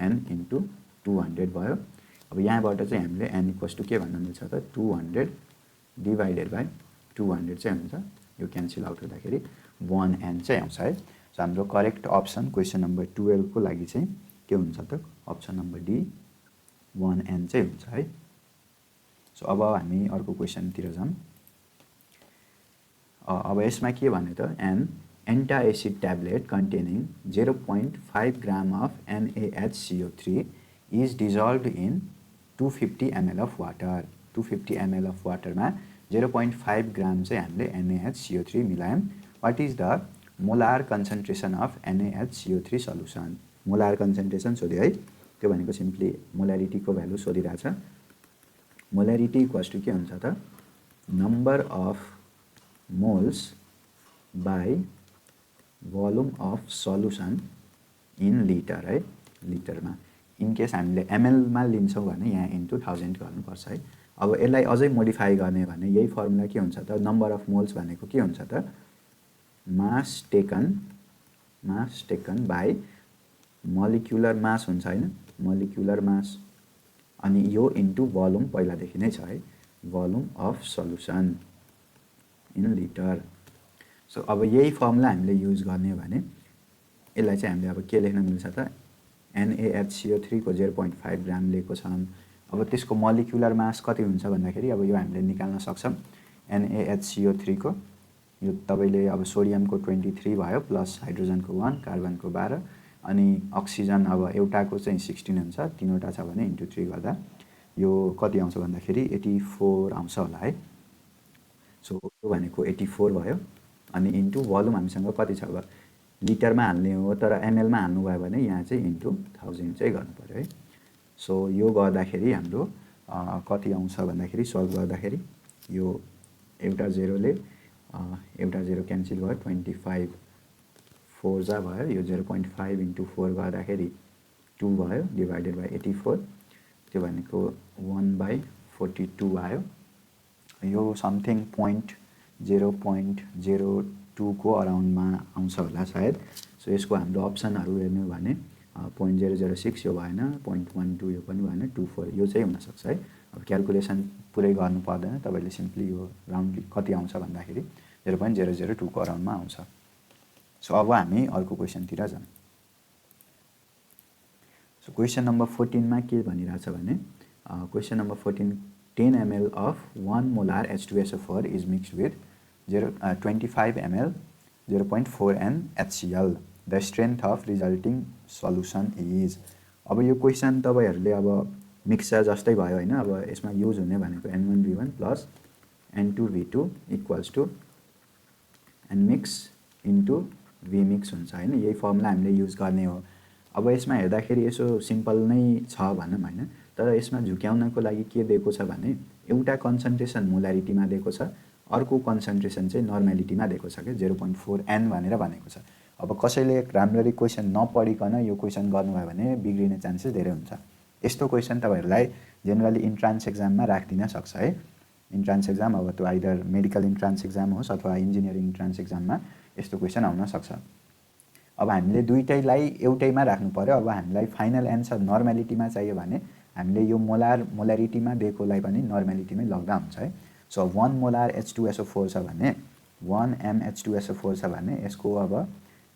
n इन्टु 200 भयो अब यहाँबाट चाहिँ हामीले n इक्वल्स टु के भन्नु मिल्छ त 200 डिवाइडेड बाइ 200 चाहिँ हुन्छ यो क्यान्सल आउट हुँदाखेरि 1n चाहिँ आउँछ है। सो हाम्रो करेक्ट अप्सन क्वेसन नम्बर 12 को लागि चाहिँ के हुन्छ त? अप्सन नम्बर डी 1n चाहिँ हुन्छ है। सो अब हामी अर्को क्वेसनतिर जाउँ। अब यसमा के भने त an antacid tablet containing 0.5 gram of NaHCO3 is dissolved in 250 ml of water. 250 ml of वाटरमा 0.5 ग्राम चाहिँ हामीले NaHCO3 मिलायौँ। What is the molar concentration of NaHCO3 solution? Molar concentration सोध्यो है। त्यो भनेको सिम्पली मोलारिटीको भ्यालु सोधिरहेछ। मोलारिटी इक्वल्स टु के हुन्छ त? Number of moles by volume of solution in litre है, लिटरमा। इनकेस हामीले एमएलमा लिन्छौँ भने यहाँ इन्टु 1000 गर्नुपर्छ है। अब यसलाई अझै मोडिफाई गर्ने भने यही फर्मुला के हुन्छ त? नम्बर अफ मोल्स भनेको के हुन्छ त? मास टेकन बाई मोलिकुलर मास हुन्छ हैन, मोलिकुलर मास, अनि यो इन्टु भोल्युम पहिलादेखि नै छ है, volume of solution in litre. So अब यही फर्मुला हामीले युज गर्ने भने यसलाई चाहिँ हामीले अब के लेख्न मिल्छ त? NaHCO3 को 0.5 ग्राम लिएको छौँ। अब त्यसको मोलिकुलर मास कति हुन्छ भन्दाखेरि अब यो हामीले निकाल्न सक्छौँ। NaHCO3 को यो तपाईले अब सोडियमको 23 भयो प्लस हाइड्रोजनको 1, कार्बनको 12, अनि अक्सिजन अब एउटाको चाहिँ 16 हुन्छ, तीनवटा छ भने इन्टु 3 गर्दा यो कति आउँछ भन्दाखेरि 84 आउँछ होला है। सो यो भनेको 84 भयो, अनि इन्टु भोल्युम हामीसँग कति छ? अब लिटरमा हाल्ने हो तर एमएलमा हाल्नुभयो भने यहाँ चाहिँ इन्टु 1000 चाहिँ गर्नु पर्यो है। सो यो गर्दाखेरि हाम्रो कति आउँछ भन्दाखेरि सल्भ गर्दाखेरि यो एउटा जेरोले एउटा जेरो क्यान्सल भयो, 25 4 जा भयो, यो 0.5 इन्टु 4 गर्दाखेरि 2 भयो डिभाइडेड बाई 84, त्यो भनेको 1/42 आयो। यो समथिङ 0.02 को अराउन्डमा आउँछ होला सायद। सो यसको हाम्रो अप्सनहरू हेर्ने हो भने 0.006 यो भएन, 0.12 यो पनि भएन, 24 यो चाहिँ हुनसक्छ है। अब क्यालकुलेसन पुरै गर्नु पर्दैन, तपाईँले सिम्पली यो राउन्डली कति आउँछ भन्दाखेरि 0.002 को अराउन्डमा आउँछ। सो अब हामी अर्को क्वेसनतिर जाउँ। सो क्वेसन नम्बर 14 मा के भनिरहेछ भने question number 14 10 ml of 1 molar H2SO4 is mixed with 25 ml 0.4 NaHCl. The strength of resulting solution is। अब यो क्वेसन तपाईहरुले अब मिक्सचर जस्तै भयो हैन। अब यसमा युज हुने भनेको N1V1 plus N2V2 equals to Nmix into Vmix हुन्छ हैन। यही फर्मुला हामीले युज गर्ने हो। अब यसमा हेर्दाखेरि यसो सिम्पल नै छ भनौं हैन, तर यसमा झुक्याउनको लागि के दिएको छ भने एउटा कन्सन्ट्रेसन मोलारिटीमा दिएको छ, अर्को कन्सन्ट्रेसन चाहिँ नर्मालिटीमा दिएको छ के 0.4 N भनेर भनेको छ। अब कसैले राम्ररी क्वेसन नपढिकन यो क्वेसन गर्नुभयो भने बिग्रिने चान्सेस धेरै हुन्छ। यस्तो क्वेसन तपाईहरुलाई जनरली इन्ट्रान्स एक्जाममा राख्दिन सक्छ है। इन्ट्रान्स एक्जाम अब त्यो आइदर मेडिकल इन्ट्रान्स एक्जाम होस् अथवा इन्जिनियरिङ इन्ट्रान्स एक्जाममा यस्तो क्वेसन आउन सक्छ। अब हामीले दुईटैलाई एउटैमा राख्नु पर्यो। अब हामीलाई फाइनल एन्सर नर्मालिटीमा चाहियो भने हामीले यो मोलारिटीमा दिएकोलाई पनि नर्मालिटीमै लग्दा हुन्छ है। सो 1 मोलार H2SO4 छ भने 1 mH2SO4 छ भने यसको अब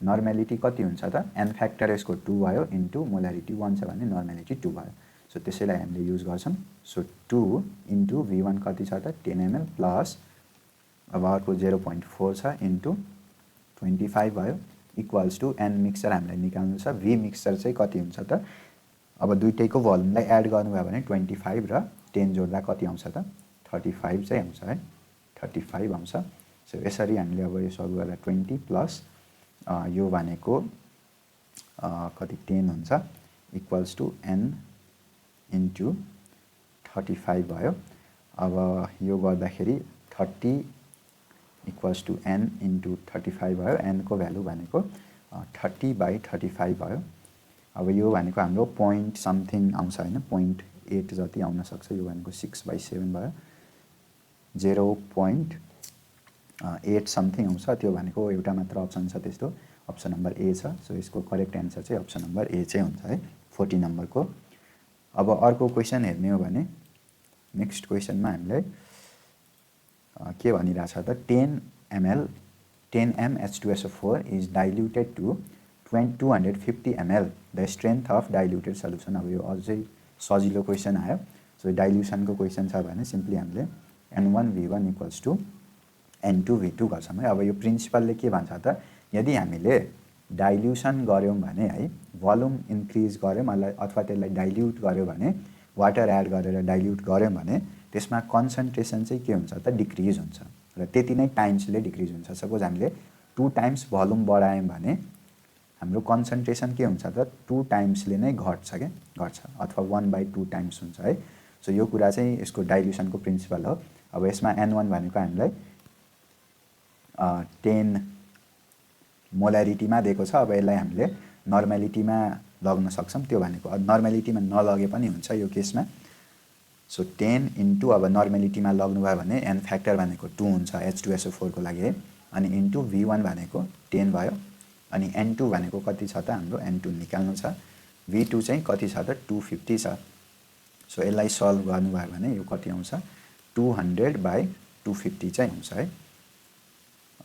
नर्मालिटी कति हुन्छ त? n फ्याक्टर यसको 2 भयो इन्टु मोलारिटी 1 छ भने नर्मालिटी 2 भयो। सो त्यसैलाई हामीले युज गर्छौं। सो 2 इन्टु V1 कति छ त? 10 ml प्लस अब अर्को 0.4 छ इन्टु 25 भयो इक्वल्स टु n मिक्सचर हामीलाई निकाल्नु छ। V मिक्सचर चाहिँ कति हुन्छ त? अब दुईटैको भोल्युमलाई एड गर्नुभयो भने 25 र 10 जोड्दा कति आउँछ त? 35 चाहिँ आउँछ है। 35 आउँछ। सो यसरी हामीले अब यो सल्भ गर्दा 20 प्लस यो भनेको कति 10 हुन्छ इक्वल्स टु n इन्टु 35 भयो। अब यो गर्दाखेरि 30 इक्वल्स टु n इन्टु 35 भयो। n को भ्यालु भनेको 30/35 भयो। अब यो भनेको हाम्रो पोइन्ट समथिङ आउँछ हैन, 0.8 जति आउन सक्छ। यो भनेको 6/7 भयो। 0.8 समथिङ आउँछ। त्यो भनेको एउटा मात्र अप्सन छ त्यस्तो, अप्सन नम्बर ए छ। सो यसको करेक्ट एन्सर चाहिँ अप्सन नम्बर ए चाहिँ हुन्छ है 14 नम्बरको। अब अर्को क्वेसन हेर्ने हो भने नेक्स्ट क्वेसनमा हामीलाई के भनिरहेछ त? 10 ml 10 m H2SO4 is diluted to 250 ml. The strength of diluted solution. अब यो अझै सजिलो क्वेसन आयो. सो डाइल्युसनको क्वेसन छ भने सिम्पली हामीले N1V1 इक्वल्स टु N2V2 गर्छौँ है. अब यो प्रिन्सिपलले के भन्छ त, यदि हामीले डाइल्युसन गऱ्यौँ भने है, भोल्युम इन्क्रिज गऱ्यौँ अथवा त्यसलाई डाइल्युट गऱ्यौँ भने, वाटर एड गरेर डाइल्युट गऱ्यौँ भने त्यसमा कन्सन्ट्रेसन चाहिँ के हुन्छ त, डिक्रिज हुन्छ र त्यति नै टाइम्सले डिक्रिज हुन्छ. सपोज हामीले 2 टाइम्स भोल्युम बढायौँ भने हाम्रो कन्सन्ट्रेसन के हुन्छ त, 2 टाइम्सले नै घट्छ अथवा 1/2 टाइम्स हुन्छ है. सो यो कुरा चाहिँ यसको डाइल्युसनको प्रिन्सिपल हो. अब यसमा N1 भनेको हामीलाई 10 मोलारिटीमा दिएको छ. अब यसलाई हामीले नर्मालिटीमा लग्न सक्छौँ. त्यो भनेको नर्मालिटीमा नलगे पनि हुन्छ यो केसमा. सो 10 इन्टु अब नर्मालिटीमा लग्नुभयो भने एन फ्याक्टर भनेको 2 हुन्छ H2SO4 को लागि है. अनि इन्टु V1 भनेको 10 भयो. अनि N2 भनेको कति छ त, हाम्रो N2 निकाल्नु छ. V2 चाहिँ कति छ त, 250 छ. सो यसलाई सल्भ गर्नुभयो भने यो कति आउँछ, 200/250 चाहिँ आउँछ है.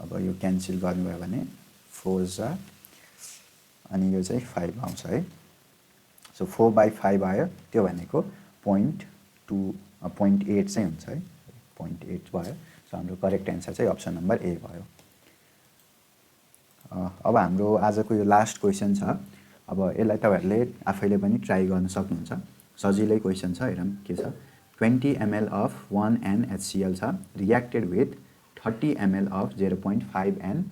अब यो क्यान्सल गर्नुभयो भने 4 जा अनि यो चाहिँ 5 आउँछ है. सो 4/5 आयो. त्यो भनेको 0.8 चाहिँ हुन्छ है. 0.8 भयो. सो हाम्रो करेक्ट एन्सर चाहिँ अप्सन नम्बर ए भयो. अब हाम्रो आजको यो लास्ट क्वेसन छ. अब यसलाई तपाईहरुले आफैले पनि ट्राई गर्न सक्नुहुन्छ. सजिलै क्वेसन छ. हेरौँ के छ. 20 ml of 1 NaHCl छ reacted with 30 ml of 0.5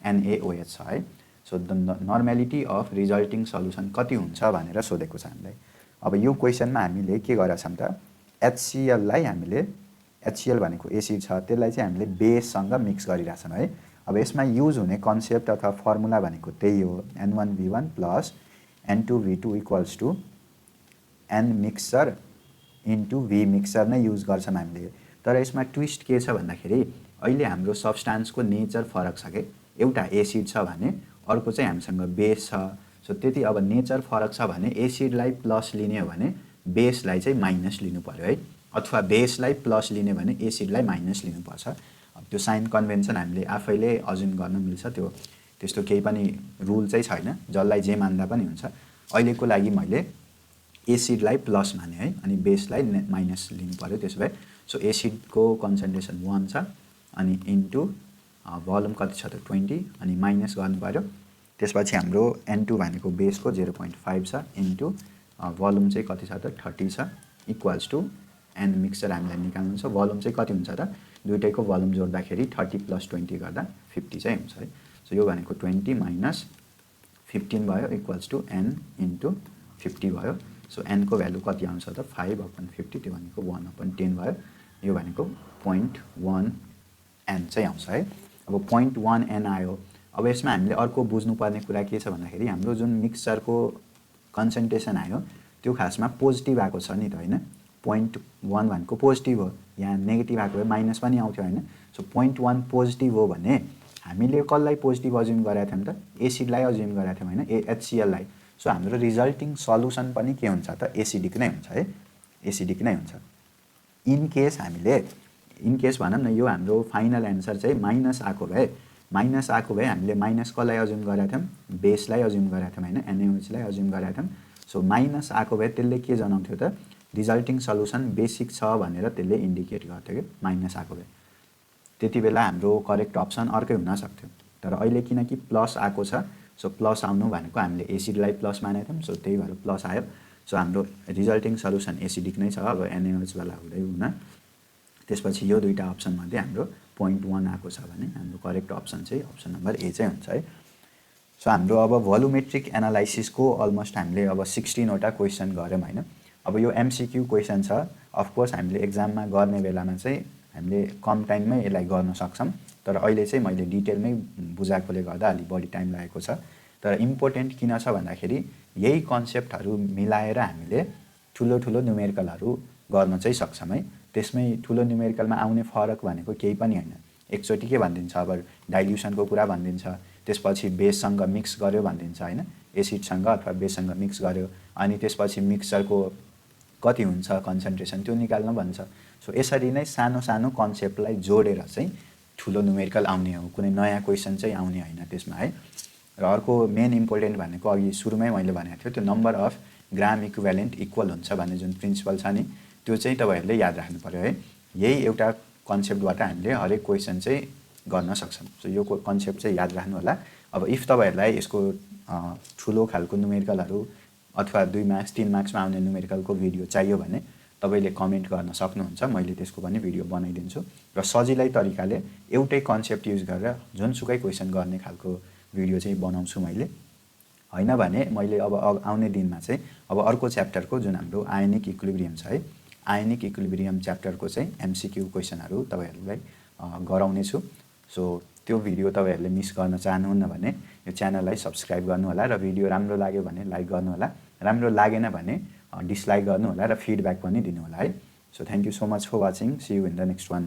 NaOH छ है. So the normality of resulting solution कति हुन्छ भनेर सोधेको छ हामीलाई. अब यो क्वेसनमा हामीले के गरेका छौँ त, HCl लाई हामीले, HCl भनेको एसिड छ, त्यसलाई चाहिँ हामीले बेससँग मिक्स गरिरहेछौँ है. अब यसमा युज हुने कन्सेप्ट अथवा फर्मुला भनेको त्यही हो, N1V1 plus N2V2 equals to N mixer into V mixer नै युज गर्छौँ हामीले. तर यसमा ट्विस्ट के छ भन्दाखेरि अहिले हाम्रो सब्स्टान्सको नेचर फरक छ के. एउटा एसिड छ भने अर्को चाहिँ हामीसँग बेस छ. सो त्यति अब नेचर फरक छ भने एसिडलाई प्लस लिने हो भने बेसलाई चाहिँ माइनस लिनु पर्यो है, अथवा बेसलाई प्लस लिने भने एसिडलाई माइनस लिनुपर्छ. अब त्यो साइन कन्भेन्सन हामीले आफैले अज्युम गर्न मिल्छ. त्यो त्यस्तो केही पनि रुल चाहिँ छैन, जसलाई जे मान्दा पनि हुन्छ. अहिलेको लागि मैले एसिडलाई प्लस माने है, अनि बेसलाई माइनस लिनु पर्यो. त्यसो भए सो एसिडको कन्सन्ट्रेसन 1 छ अनि इन्टु भोल्युम कति छ त 20 अनि माइनस गर्नु पर्यो. त्यसपछि हाम्रो N2 भनेको बेसको 0.5 छ इन्टु भोल्युम चाहिँ कति छ त 30 छ इक्वल्स टु N मिक्सर हामीलाई निकाल्नु छ. भोल्युम चाहिँ कति हुन्छ त, दुईटैको भोल्युम जोड्दाखेरि 30 + 20 गर्दा 50 चाहिँ हुन्छ है. सो यो भनेको 20 माइनस 15 भयो इक्वल्स टु N इन्टु 50 भयो. सो N को भ्यालु कति आउँछ त 5/50, त्यो भनेको 1/10 भयो. यो भनेको 0.1 N चाहिँ आउँछ है. अब 0.1 N आयो. अब यसमा हामीले अर्को बुझ्नुपर्ने कुरा के छ भन्दाखेरि हाम्रो जुन मिक्सचरको कन्सन्ट्रेसन आयो त्यो खासमा पोजिटिभ आएको छ नि त हैन. 0.1 भनेको पोजिटिभ हो, यहाँ नेगेटिभ आएको भए माइनस पनि आउँथ्यो हैन. सो 0.1 पोजिटिभ हो भने हामीले कसलाई पोजिटिभ अज्युम गरेका थियौँ त, एसिडलाई अज्युम गरेका थियौँ हैन, HCl लाई. सो हाम्रो रिजल्टिङ सल्युसन पनि के हुन्छ त, एसिडिक नै हुन्छ है, एसिडिक नै हुन्छ. इन केस भनौँ न यो हाम्रो फाइनल एन्सर चाहिँ माइनस आएको भए हामीले माइनस कसलाई अज्युम गरेका थियौँ, बेसलाई अज्युम गरेका थियौँ हैन, NaOH लाई अज्युम गरेका थियौँ. सो माइनस आएको भए त्यसले के जनाउँथ्यो त, रिजल्टिङ सल्युसन बेसिक छ भनेर त्यसले इन्डिकेट गर्थ्यो कि माइनस आएको भए. त्यति बेला हाम्रो करेक्ट अप्सन अर्कै हुन सक्थ्यो. तर अहिले किनकि प्लस आएको छ, सो प्लस आउनु भनेको हामीले एसिडलाई प्लस मानेको थियौँ. सो त्यही भएर प्लस आयो. सो हाम्रो रिजल्टिङ सल्युसन एसिडिक नै छ. अब NaOH वाला हुँदै हुन. त्यसपछि यो दुईटा अप्सनमध्ये हाम्रो 0.1 आएको छ भने हाम्रो करेक्ट अप्सन चाहिँ अप्सन नम्बर ए चाहिँ हुन्छ है. सो हाम्रो अब भोल्युमेट्रिक एनालाइसिसको अलमोस्ट हामीले अब 16 वटा क्वेसन गऱ्यौँ हैन. अब यो MCQ क्वेसन छ. अफकोर्स हामीले एक्जाममा गर्ने बेलामा चाहिँ हामीले कम टाइममै यसलाई गर्न सक्छौँ. तर अहिले चाहिँ मैले डिटेलमै बुझाएकोले गर्दा अलि बढी टाइम लागेको छ. तर इम्पोर्टेन्ट किन छ भन्दाखेरि यही कन्सेप्टहरू मिलाएर हामीले ठुलो न्युमेरिकलहरू गर्न चाहिँ सक्छौँ है. त्यसमै ठुलो न्युमेरिकलमा आउने फरक भनेको केही पनि हैन. एकचोटि के भनिदिन्छ, अब डाइल्युसनको कुरा भनिदिन्छ, त्यसपछि बेससँग मिक्स गर्यो भनिदिन्छ हैन, एसिडसँग अथवा बेससँग मिक्स गर्यो, अनि त्यसपछि मिक्सचरको कति हुन्छ कन्सन्ट्रेसन त्यो निकाल्न भन्छ. सो यसरी नै सानो सानो कन्सेप्टलाई जोडेर चाहिँ ठुलो न्युमेरिकल आउने हो, कुनै नयाँ क्वेसन चाहिँ आउने होइन त्यसमा है। र अर्को मेन इम्पोर्टेन्ट भनेको अघि सुरुमै मैले भनेको थियो त्यो number of gram equivalent equal हुन्छ भन्ने जुन प्रिन्सिपल छ नि त्यो चाहिँ तपाईँहरूले याद राख्नु पऱ्यो है। यही एउटा कन्सेप्टबाट हामीले हरेक क्वेसन चाहिँ गर्न सक्छौँ। सो यो कन्सेप्ट चाहिँ याद राख्नु होला। अब इफ तपाईँहरूलाई यसको ठुलो खालको न्युमेरिकलहरू अथवा 2 मार्क्स 3 मार्क्समा आउने न्युमेरिकलको भिडियो चाहियो भने तपाईँले कमेन्ट गर्न सक्नुहुन्छ, मैले त्यसको पनि भिडियो बनाइदिन्छु। र सजिलै तरिकाले एउटै कन्सेप्ट युज गरेर जुनसुकै क्वेसन गर्ने खालको भिडियो चाहिँ बनाउँछु मैले। होइन भने मैले अब आउने दिनमा चाहिँ अब अर्को च्याप्टरको जुन हाम्रो आयोनिक इक्विलिब्रियम छ है, आयोनिक इक्विलिब्रियम च्याप्टरको चाहिँ एमसिक्यू क्वेसनहरू तपाईँहरूलाई गराउने छु। सो त्यो भिडियो तपाईँहरूले मिस गर्न चाहनुहुन्न भने यो च्यानललाई सब्सक्राइब गर्नुहोला र भिडियो राम्रो लाग्यो भने लाइक गर्नुहोला, राम्रो लागेन भने डिसलाइक गर्नुहोला र फिडब्याक पनि दिनुहोला है। So thank you so much for watching, see you in the next one.